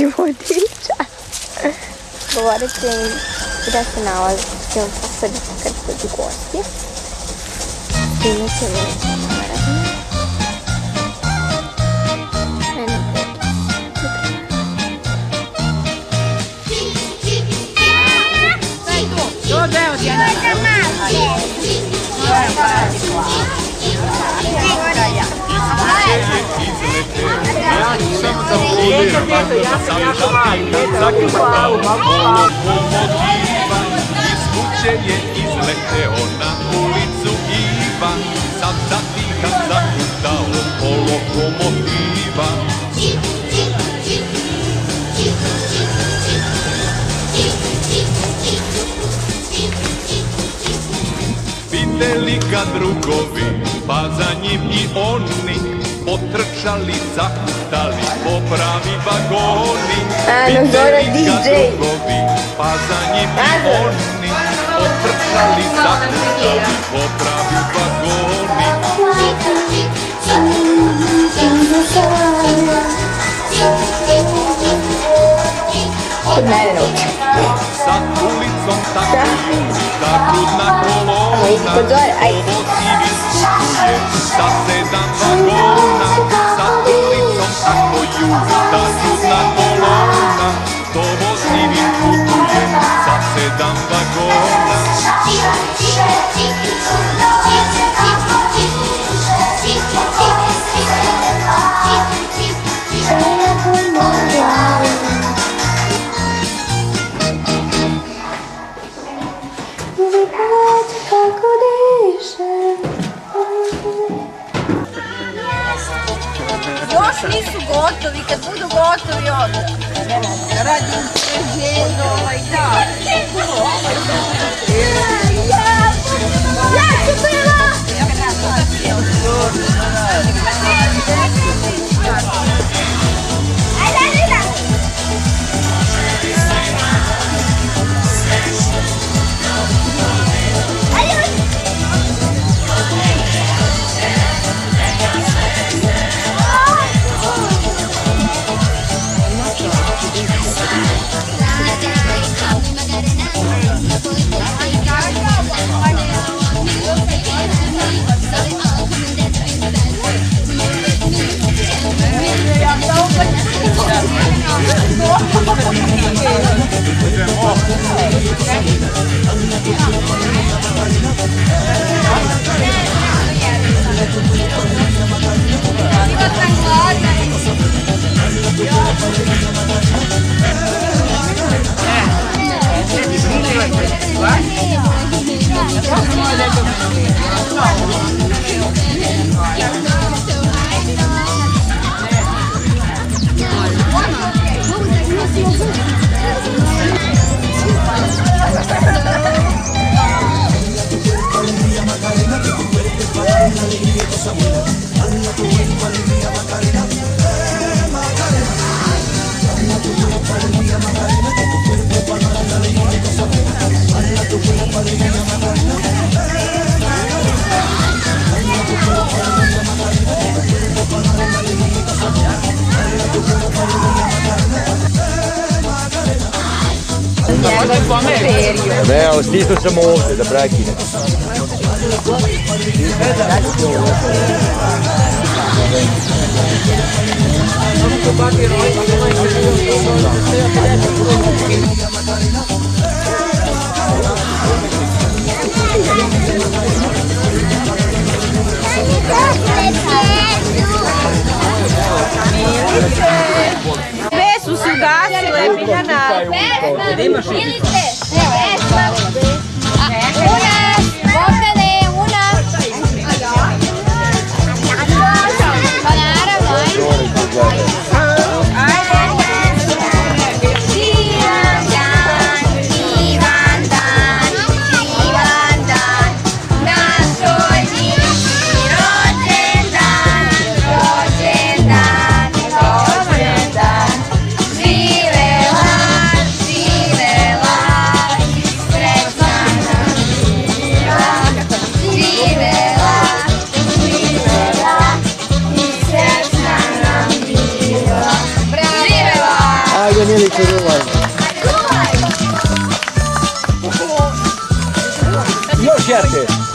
neki vodiča. Govorit će im gde se nalazi posadi kad dođu gosti. Time će vidjeti naravno. Iz kuće je izleteo na ulicu Ivan, sam zatihan zakutao po lokomotiva. Videli ga drugovi, pa za njim i oni, potrčali, zakutali, popravi vagoni. Videli ga drugovi, pa za njim i oni, potrčali, zakutali, popravi vagoni. Kod mene nauči. Sa ulicom tako juri, ta trudna kolona, povozivi putuje sa 7 vagona. Sa ulicom tako juri, ta trudna kolona, povozivi putuje sa 7 vagona. Još nisu gotovi, kad budu gotovi onda. Radi ušteđeno i da. Ja ću bila! Ne, ali stisnu sam ovdje da prekine. Sve su se ugasile, Biljana. Živela, živela, srećna nam. Milica, dawaj. Još jate.